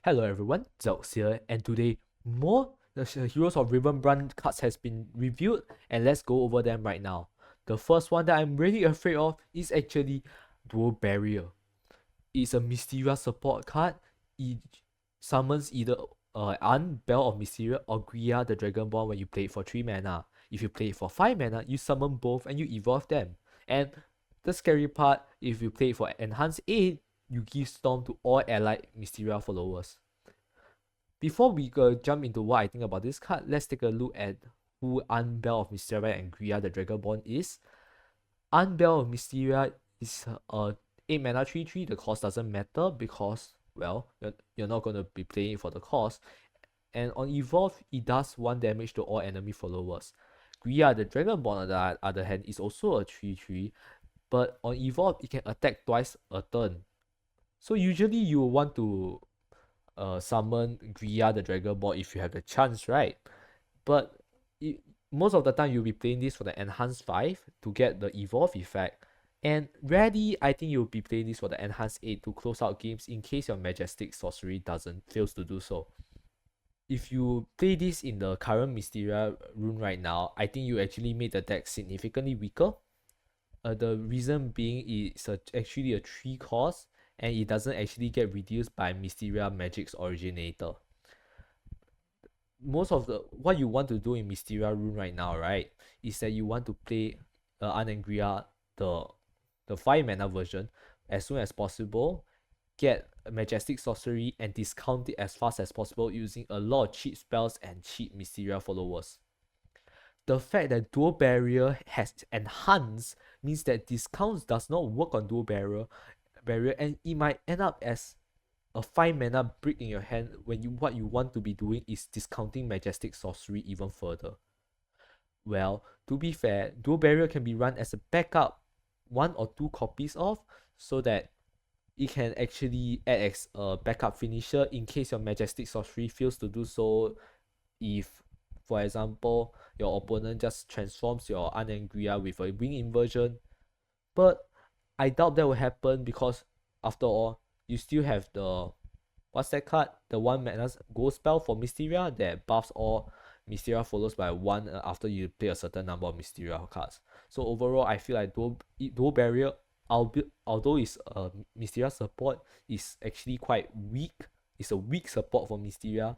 Hello everyone, Zelx here, and today more Heroes of Rivenbrand cards has been reviewed, and let's go over them right now. The first one that I'm really afraid of is actually Dual Barrier. It's a Mysteria support card. It summons either Bell of Mysteria or Gria the Dragonborn when you play it for 3 mana. If you play it for 5 mana, you summon both and you evolve them. And the scary part, if you play it for Enhanced 8, you give Storm to all allied Mysteria followers. Before we jump into what I think about this card, let's take a look at who Unbell of Mysteria and Gria the Dragonborn is. Unbell of Mysteria is a 8 mana 3/3. The cost doesn't matter because, well, you're not going to be playing it for the cost. And on evolve, it does 1 damage to all enemy followers. Gria the Dragonborn, on the other hand, is also a 3/3, but on evolve, it can attack twice a turn. So usually you will want to summon Gria the Dragonborn if you have the chance, right? But most of the time you'll be playing this for the Enhanced 5 to get the evolve effect. And rarely, I think you'll be playing this for the Enhanced 8 to close out games in case your Majestic Sorcery fails to do so. If you play this in the current Mysteria rune right now, I think you actually made the deck significantly weaker. The reason being it's actually a 3 cost, and it doesn't actually get reduced by Mysteria Magic's originator. Most of what you want to do in Mysteria rune right now, right, is that you want to play Unangria, the 5 mana version, as soon as possible, get a Majestic Sorcery and discount it as fast as possible using a lot of cheap spells and cheap Mysteria followers. The fact that Dual Barrier has enhanced means that discounts does not work on Dual Barrier, and it might end up as a 5 mana brick in your hand when what you want to be doing is discounting Majestic Sorcery even further. Well, to be fair, Dual Barrier can be run as a backup 1 or 2 copies of, so that it can actually act as a backup finisher in case your Majestic Sorcery fails to do so. If, for example, your opponent just transforms your Unangria with a wing inversion. But I doubt that will happen because, after all, you still have the, what's that card? The 1 mana ghost spell for Mysteria that buffs all Mysteria follows by 1 after you play a certain number of Mysteria cards. So overall, I feel like Dual Barrier, although it's a Mysteria support, is actually quite weak. It's a weak support for Mysteria.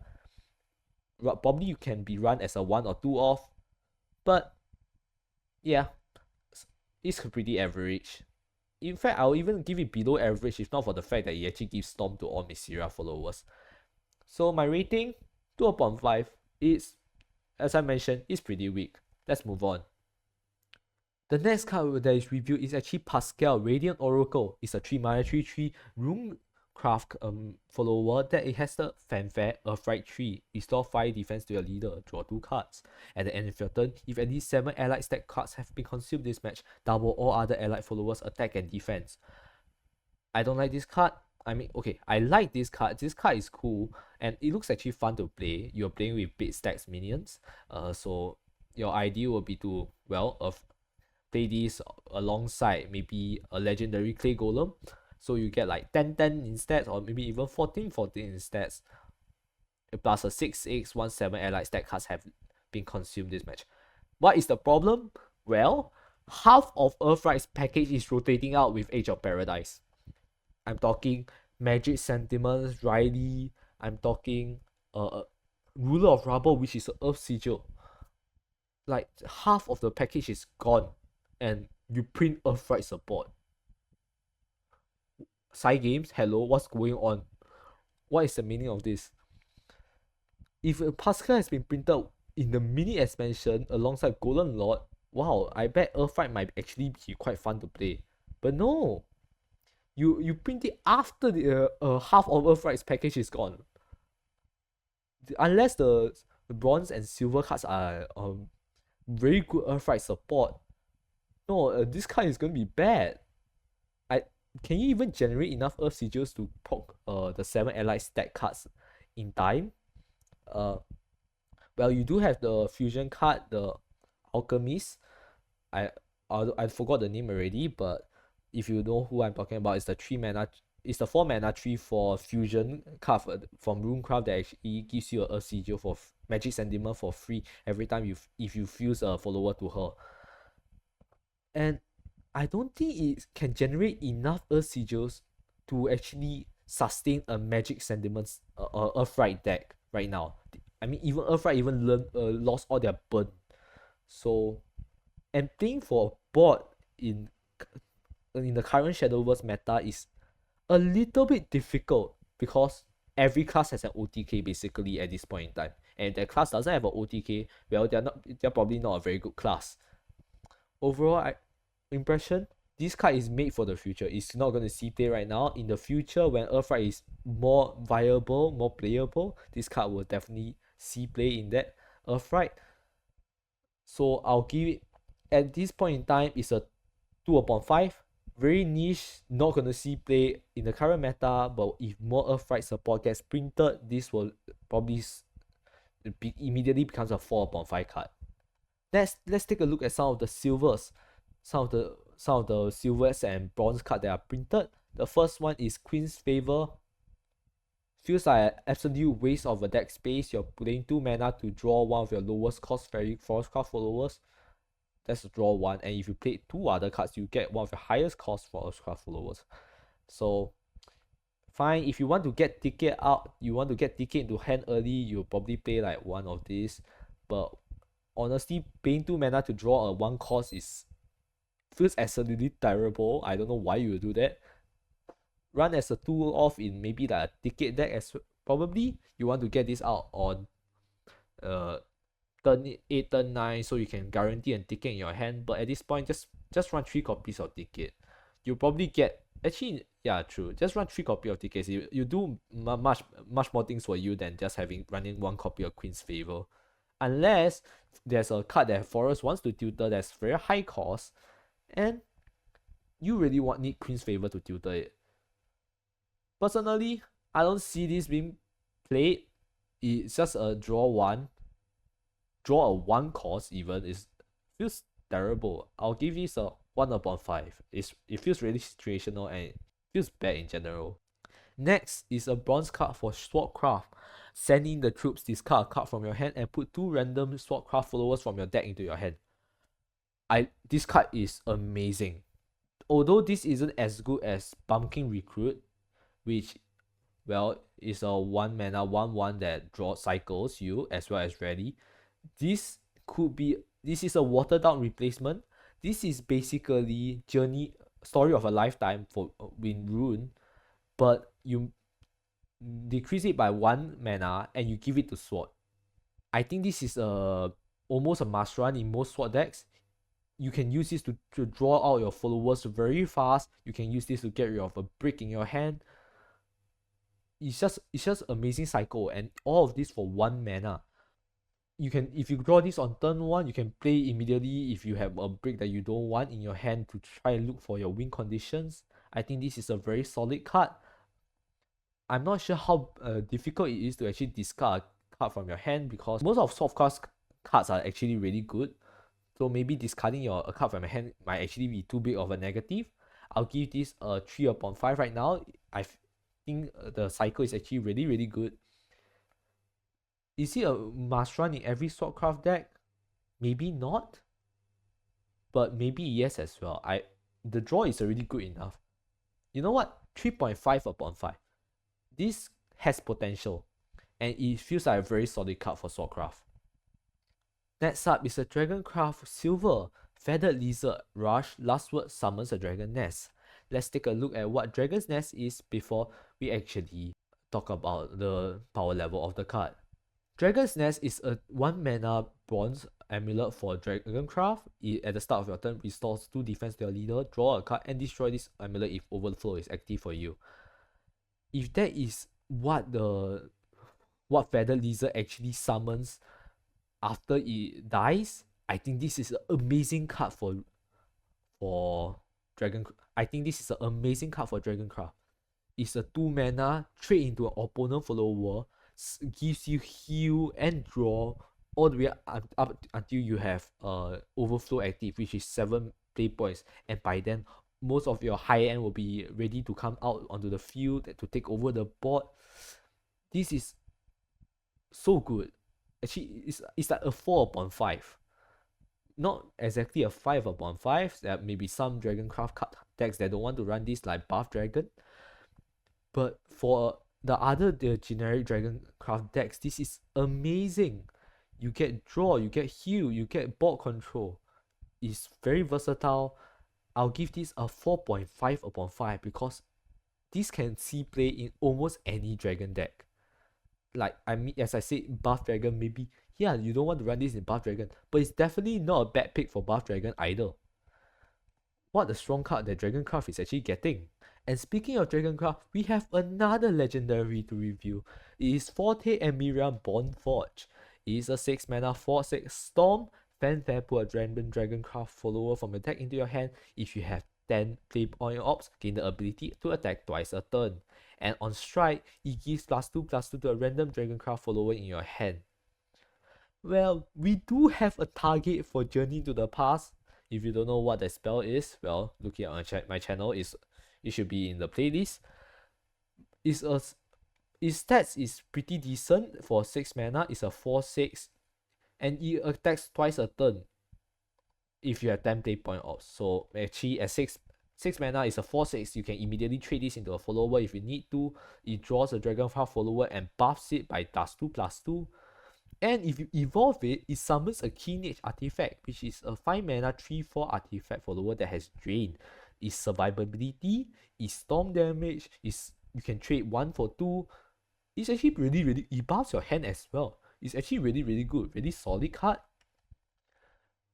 Probably you can be run as a 1 or 2 off, but yeah, it's pretty average. In fact, I'll even give it below average if not for the fact that it actually gives Storm to all Mysteria followers. So my rating, 2.5. It's, as I mentioned, it's pretty weak. Let's move on. The next card that is reviewed is actually Pascale, Radiant Oracle. It's a 3 mana 3/3 Runecraft follower that it has the fanfare Earthright 3. Restore 5 defense to your leader, draw 2 cards. At the end of your turn, if at least 7 allied stack cards have been consumed this match, double all other allied followers' attack and defense. I don't like this card. I mean, okay, I like this card. This card is cool, and it looks actually fun to play. You're playing with big stacks minions. So your idea will be to, well, play this alongside maybe a legendary clay golem, so you get like 10/10 instead, or maybe even 14/14 instead, plus a 6/6 1/7 allied stack cards have been consumed this match. What is the problem? Well, half of Earthright's package is rotating out with Age of Paradise. I'm talking Magic Sentiments, Riley. I'm talking Ruler of Rubble, which is an Earth Sigil. Like, half of the package is gone, and you print Earthright support. Side games, hello, what's going on? What is the meaning of this? If Pascale has been printed in the mini expansion alongside Golden Lord, wow, I bet Earthright might actually be quite fun to play. But no, you print it after the half of Earthright's package is gone. Unless the bronze and silver cards are very good Earthright support, no, this card is gonna be bad. Can you even generate enough Earth Sigils to proc the 7 allied stack cards in time? Well, you do have the fusion card, the Alchemist. I forgot the name already, but if you know who I'm talking about, it's the 3 mana it's the 4 mana 3/4 fusion card from Runecraft that actually gives you a Earth Sigil for Magic Sentiment for free every time if you fuse a follower to her. And I don't think it can generate enough Earth Sigils to actually sustain a Magic Sentiments Earthright deck right now. I mean, even Earthright even lost all their burn. So, and playing for a board in the current Shadowverse meta is a little bit difficult because every class has an OTK basically at this point in time. And if that class doesn't have an OTK, well, they're probably not a very good class. Overall, impression, this card is made for the future. It's not going to see play right now. In the future, when Earthright is more viable, more playable, this card will definitely see play in that Earthright. So I'll give it, at this point in time, it's a 2/5. Very niche, not going to see play in the current meta, but if more Earthright support gets printed, this will probably immediately becomes a 4/5 card. Let's take a look at some of the silvers, some of the silvers and bronze cards that are printed. The first one is Queen's Favor. Feels like an absolute waste of a deck space. You're playing 2 mana to draw one of your lowest cost Fairy Forestcraft followers. That's a draw 1, and if you play 2 other cards, you get one of the highest cost Forestcraft followers. So fine, if you want to get ticket out, you want to get ticket into hand early, you'll probably play like one of these. But honestly, paying 2 mana to draw a 1 cost feels absolutely terrible. I don't know why you would do that. Run as a 2 off in maybe like a ticket deck as probably you want to get this out on turn 8, turn 9, so you can guarantee a ticket in your hand. But at this point, just run 3 copies of ticket. You'll probably get, actually, yeah, true, just run 3 copies of tickets. You do much more things for you than just running 1 copy of Queen's Favor. Unless there's a card that Forest wants to tutor that's very high cost, and you really need Queen's Favor to tutor it. Personally, I don't see this being played. It's just a draw a 1 cost even. Feels terrible. I'll give this a 1/5. It feels really situational and it feels bad in general. Next is a bronze card for Swordcraft. Send in the troops, discard a card from your hand and put 2 random Swordcraft followers from your deck into your hand. This card is amazing. Although this isn't as good as Pumpkin Recruit, which, well, is a 1 mana 1/1 that cycles you as well as rally. This is a watered down replacement. This is basically Story of a Lifetime for Wind Rune, but you decrease it by 1 mana and you give it to Sword. I think this is almost a must run in most Sword decks. You can use this to draw out your followers very fast. You can use this to get rid of a brick in your hand. It's just amazing cycle, and all of this for 1 mana. If you draw this on turn 1, you can play immediately if you have a brick that you don't want in your hand to try and look for your win conditions. I think this is a very solid card. I'm not sure how difficult it is to actually discard a card from your hand because most of softcast cards are actually really good. So maybe discarding a card from your hand might actually be too big of a negative. I'll give this a 3/5 right now. I think the cycle is actually really, really good. Is it a must run in every Swordcraft deck? Maybe not. But maybe yes as well. The draw is already good enough. You know what? 3/5/5. This has potential. And it feels like a very solid card for Swordcraft. Next up is a Dragoncraft Silver. Feathered Lizard Rush Last Word summons a Dragon Nest. Let's take a look at what Dragon's Nest is before we actually talk about the power level of the card. Dragon's Nest is a 1 mana bronze amulet for Dragoncraft. At the start of your turn, restores 2 defense to your leader, draw a card, and destroy this amulet if Overflow is active for you. If that is what Feathered Lizard actually summons after it dies, I think this is an amazing card for Dragoncraft. I think this is an amazing card for Dragoncraft. It's a 2 mana, trade into an opponent follower, gives you heal and draw all the way up until you have Overflow active, which is 7 play points, and by then most of your high end will be ready to come out onto the field to take over the board. This is so good. Actually, it's like a 4 upon 5. Not exactly a 5 upon 5. There may be some Dragoncraft card decks that don't want to run this like Buff Dragon. But for the generic Dragoncraft decks, this is amazing. You get draw, you get heal, you get board control. It's very versatile. I'll give this a 4.5 upon 5 because this can see play in almost any dragon deck. Like, I mean, as I said, Buff Dragon, maybe, yeah, you don't want to run this in Buff Dragon, but it's definitely not a bad pick for Buff Dragon either. What a strong card that Dragoncraft is actually getting. And speaking of Dragoncraft, we have another legendary to review. It is Forte and Miriam Bondforged. It is a 6 mana 4/6 Storm. Fanfare, put a random Dragoncraft follower from your deck into your hand. If you have 10 flip on your ops, gain the ability to attack twice a turn. And on strike, it gives +2/+2 to a random Dragoncraft follower in your hand. Well, we do have a target for Journey to the Past. If you don't know what that spell is, well, looking at my channel, it should be in the playlist. Its stats is pretty decent for 6 mana. It's a 4/6, and it attacks twice a turn if you have 10 play point off. So actually, at 6 mana is a 4/6. You can immediately trade this into a follower if you need to. It draws a Dragonfire follower and buffs it by +2/+2. And if you evolve it, it summons a Keenage artifact, which is a 5 mana 3/4 artifact follower that has Drain. Its survivability, its storm damage, you can trade 1 for 2. It's actually really, it buffs your hand as well. It's actually really good, really solid card.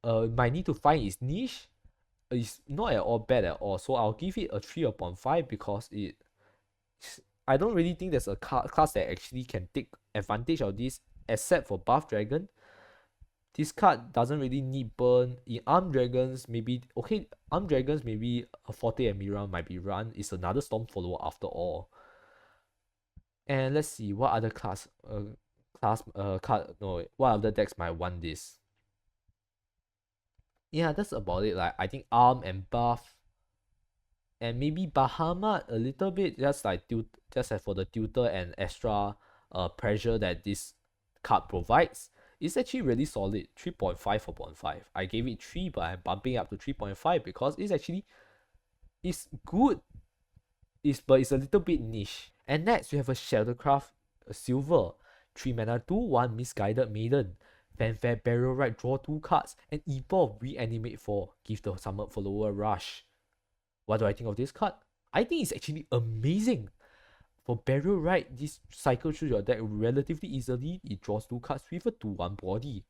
Might need to find its niche. It's not at all bad at all, so I'll give it a 3 upon 5 because I don't really think there's a class that actually can take advantage of this except for Buff Dragon. This card doesn't really need burn. In Armed Dragons, maybe a Forte and Miriam might be run. It's another Storm follower after all. And let's see what other what other decks might want this. Yeah, that's about it. Like, I think Arm and Buff, and maybe Bahamut a little bit, just like for the tutor and extra pressure that this card provides. It's actually really solid. 3.5 upon 5. I gave it 3, but I'm bumping up to 3.5 because it's good. But it's a little bit niche. And next we have a Shadowcraft Silver. 3 mana 2/1 Misguided Maiden. Fanfare, Barrel Ride, draw 2 cards, and evolve, reanimate 4. Give the summoned follower rush. What do I think of this card? I think it's actually amazing. For Barrel Ride, this cycles through your deck relatively easily. It draws 2 cards with a 2/1 body.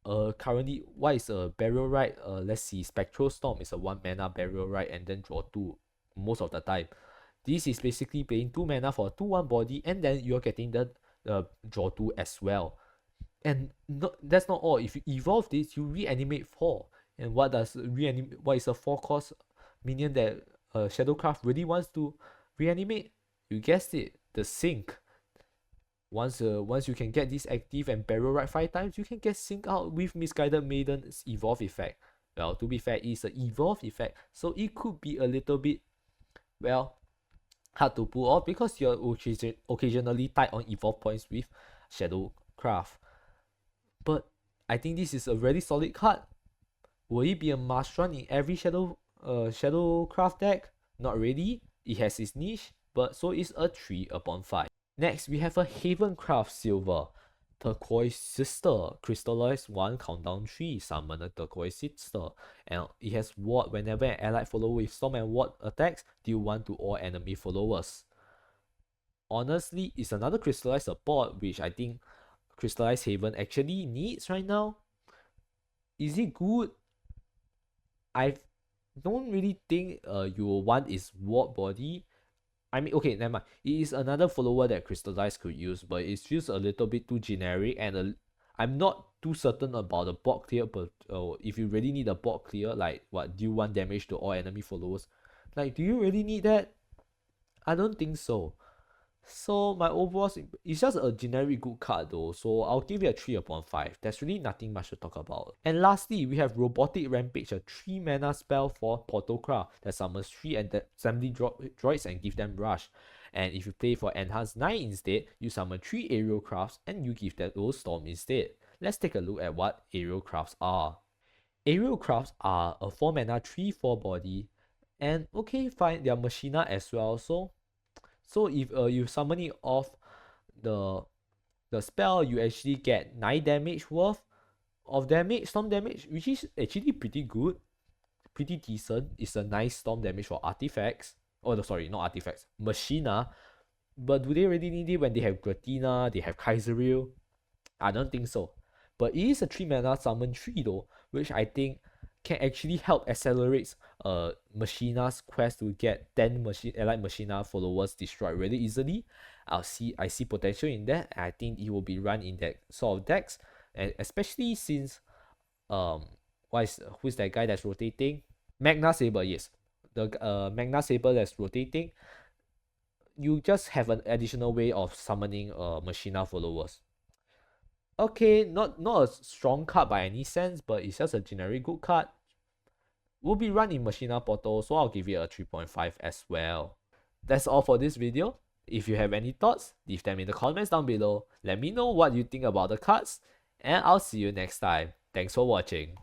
Currently, what is a Barrel Ride? Let's see. Spectral Storm is a 1 mana Barrel Ride and then draw 2 most of the time. This is basically playing 2 mana for a 2/1 body, and then you're getting the draw 2 as well. And that's not all. If you evolve this, you reanimate 4. And what is a 4 cost minion that Shadowcraft really wants to reanimate? You guessed it, the Sync. Once you can get this active and Barrel Ride 5 times, you can get Sync out with Misguided Maiden's Evolve effect. Well, to be fair, it's an Evolve effect, so it could be a little bit, well, hard to pull off because you're occasionally tight on Evolve points with Shadowcraft. But I think this is a really solid card. Will it be a must run in every Shadowcraft deck? Not really. It has its niche, but so is a 3 upon 5. Next, we have a Havencraft Silver. Turquoise Sister. Crystallize 1, countdown 3, summon a Turquoise Sister. And it has ward whenever an allied follower with Storm and Ward attacks, deal 1 to all enemy followers. Honestly, it's another Crystallize support, which I think Crystallize Haven actually needs right now. Is it good? I don't really think you will want its ward body. I mean, okay, never mind. It is another follower that Crystallize could use, but it's just a little bit too generic, and I'm not too certain about the board clear, but if you really need a board clear, like what, deal 1 damage to all enemy followers, like, do you really need that? I don't think so. So my overall, it's just a generic good card though, so I'll give it a 3 upon 5. There's really nothing much to talk about. And lastly, we have Robotic Rampage, a 3 mana spell for Portocra that summons 3 assembly droids and give them rush. And if you play for Enhanced 9 instead, you summon 3 aerial crafts and you give that those Storm instead. Let's take a look at what aerial crafts are. Aerial crafts are a 4 mana 3/4 body, and okay fine, they are Machina as well, so if you summon it off the spell, you actually get 9 damage worth of damage, storm damage, which is actually pretty good, pretty decent. It's a nice storm damage for artifacts. Oh no, sorry, not artifacts, Machina. But do they really need it when they have Gratina, they have Kaiseril? I don't think so. But it is a 3 mana summon 3 though, which I think can actually help accelerate Machina's quest to get 10 allied Machina followers destroyed really easily. I see potential in that, and I think it will be run in that sort of decks, and especially since who's that guy that's rotating? Magna Saber, yes. The Magna Saber that's rotating. You just have an additional way of summoning Machina followers. Okay, not a strong card by any sense, but it's just a generic good card. Will be run in Machina Portal, so I'll give it a 3.5 as well. That's all for this video. If you have any thoughts, leave them in the comments down below. Let me know what you think about the cards, and I'll see you next time. Thanks for watching.